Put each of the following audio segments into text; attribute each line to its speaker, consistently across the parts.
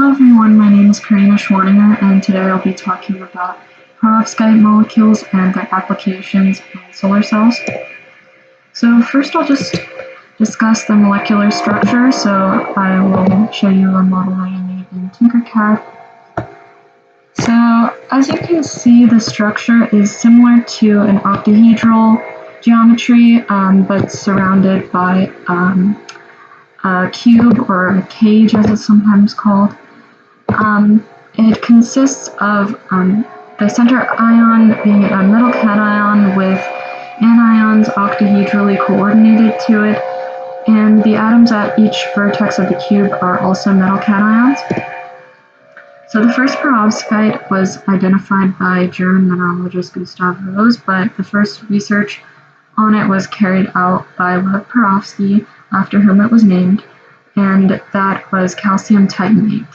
Speaker 1: Hello everyone, my name is Karina Schwaninger, and today I'll be talking about perovskite molecules and their applications in solar cells. So first I'll just discuss the molecular structure, so I will show you a model that I made in Tinkercad. So as you can see, the structure is similar to an octahedral geometry, but surrounded by a cube or a cage as it's sometimes called. It consists of the center ion being a metal cation with anions octahedrally coordinated to it, and the atoms at each vertex of the cube are also metal cations. So the first perovskite was identified by German mineralogist Gustav Rose, but the first research on it was carried out by Lev Perovsky, after whom it was named, and that was calcium titanate.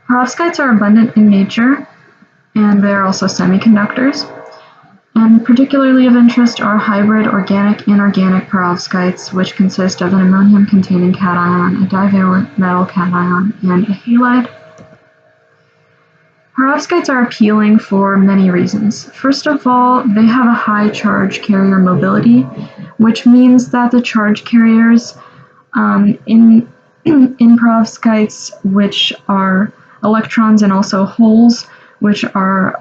Speaker 1: Perovskites are abundant in nature, and they are also semiconductors. And particularly of interest are hybrid organic and inorganic perovskites, which consist of an ammonium-containing cation, a divalent metal cation, and a halide. Perovskites are appealing for many reasons. First of all, they have a high charge carrier mobility, which means that the charge carriers in perovskites, which are electrons, and also holes, which are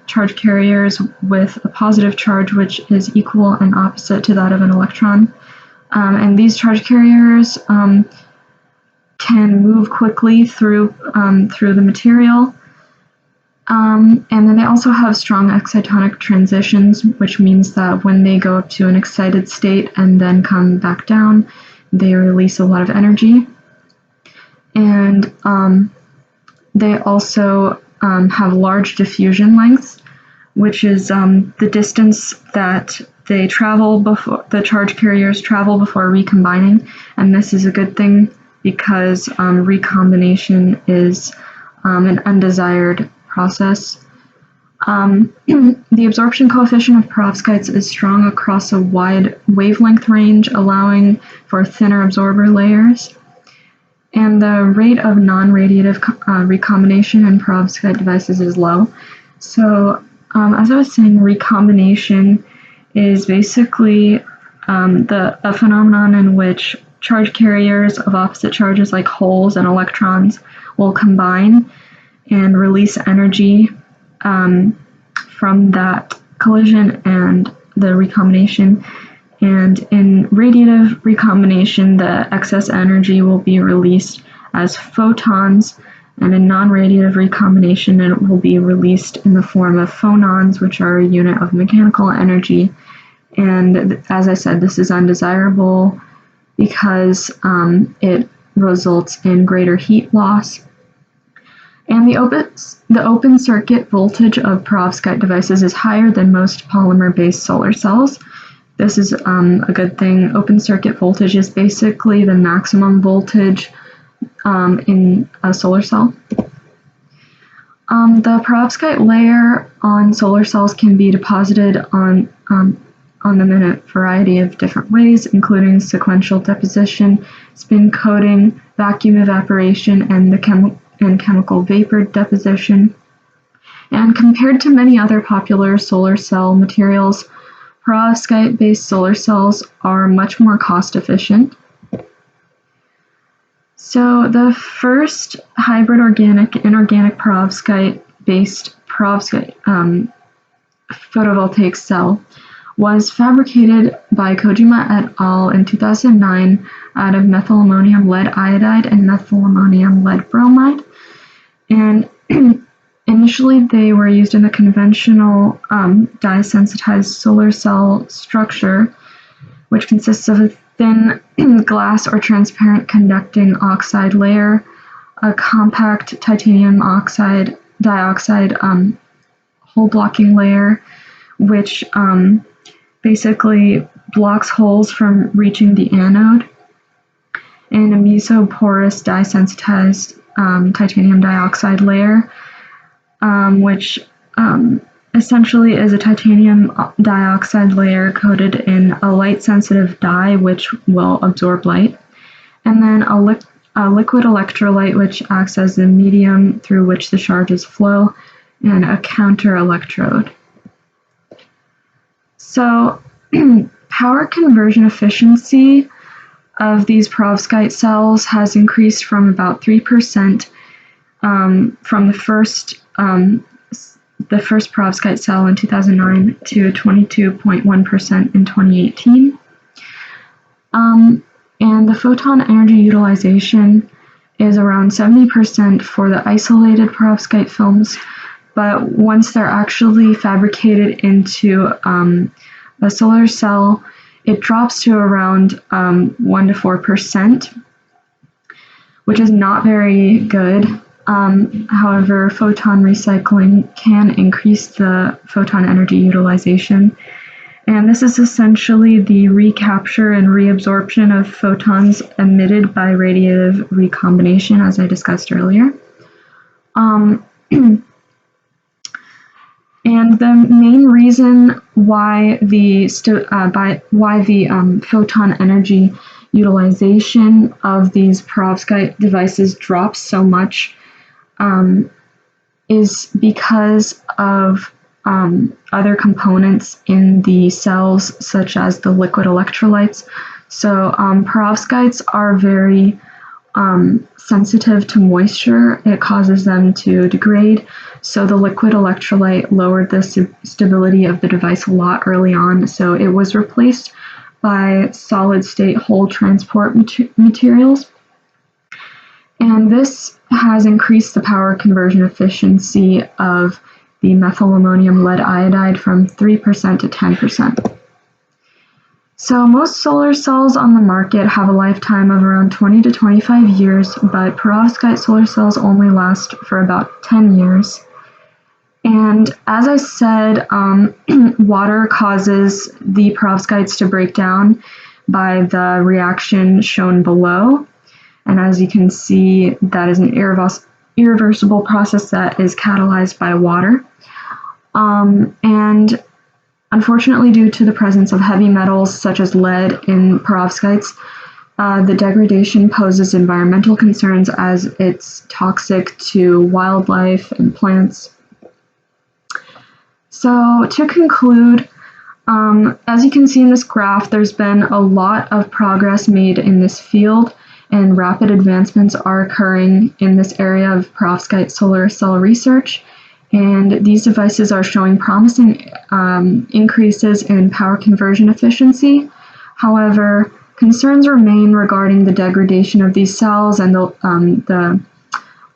Speaker 1: charge carriers with a positive charge which is equal and opposite to that of an electron. And these charge carriers can move quickly through the material. And then they also have strong excitonic transitions, which means that when they go up to an excited state and then come back down, they release a lot of energy. And they also have large diffusion lengths, which is the distance that they travel before the charge carriers travel before recombining. And this is a good thing because recombination is an undesired process. The absorption coefficient of perovskites is strong across a wide wavelength range, allowing for thinner absorber layers. And the rate of non-radiative recombination in perovskite devices is low. So, as I was saying, recombination is basically a phenomenon in which charge carriers of opposite charges like holes and electrons will combine and release energy from that collision and the recombination. And in radiative recombination, the excess energy will be released as photons, and in non-radiative recombination, it will be released in the form of phonons, which are a unit of mechanical energy. And as I said, this is undesirable because it results in greater heat loss. And the open circuit voltage of perovskite devices is higher than most polymer-based solar cells. This is a good thing. Open circuit voltage is basically the maximum voltage in a solar cell. The perovskite layer on solar cells can be deposited on them in a variety of different ways, including sequential deposition, spin coating, vacuum evaporation, and chemical vapor deposition. And compared to many other popular solar cell materials, perovskite-based solar cells are much more cost-efficient. So the first hybrid organic inorganic perovskite-based photovoltaic cell was fabricated by Kojima et al. In 2009 out of methylammonium lead iodide and methylammonium lead bromide. And initially, they were used in the conventional dye-sensitized solar cell structure, which consists of a thin glass or transparent conducting oxide layer, a compact titanium dioxide hole-blocking layer, which basically blocks holes from reaching the anode, and a mesoporous dye-sensitized titanium dioxide layer, which essentially is a titanium dioxide layer coated in a light-sensitive dye which will absorb light, and then a liquid electrolyte, which acts as the medium through which the charges flow, and a counter electrode. So power conversion efficiency of these perovskite cells has increased from about 3% from the first perovskite cell in 2009 to 22.1% in 2018. And the photon energy utilization is around 70% for the isolated perovskite films, but once they're actually fabricated into a solar cell, it drops to around 1 to 4%, which is not very good. However, photon recycling can increase the photon energy utilization. And this is essentially the recapture and reabsorption of photons emitted by radiative recombination, as I discussed earlier. And the main reason why the photon energy utilization of these perovskite devices drops so much is because of other components in the cells, such as the liquid electrolytes. So perovskites are very sensitive to moisture. It causes them to degrade. So the liquid electrolyte lowered the stability of the device a lot early on. So it was replaced by solid state hole transport materials. And this has increased the power conversion efficiency of the methyl ammonium lead iodide from 3% to 10%. So most solar cells on the market have a lifetime of around 20 to 25 years, but perovskite solar cells only last for about 10 years. And as I said, water causes the perovskites to break down by the reaction shown below. And as you can see, that is an irreversible process that is catalyzed by water. And unfortunately, due to the presence of heavy metals such as lead in perovskites, the degradation poses environmental concerns as it's toxic to wildlife and plants. So to conclude, as you can see in this graph, there's been a lot of progress made in this field, and rapid advancements are occurring in this area of perovskite solar cell research. And these devices are showing promising increases in power conversion efficiency. However, concerns remain regarding the degradation of these cells and the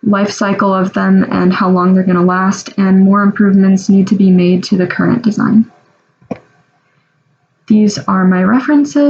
Speaker 1: life cycle of them and how long they're going to last, and more improvements need to be made to the current design. These are my references.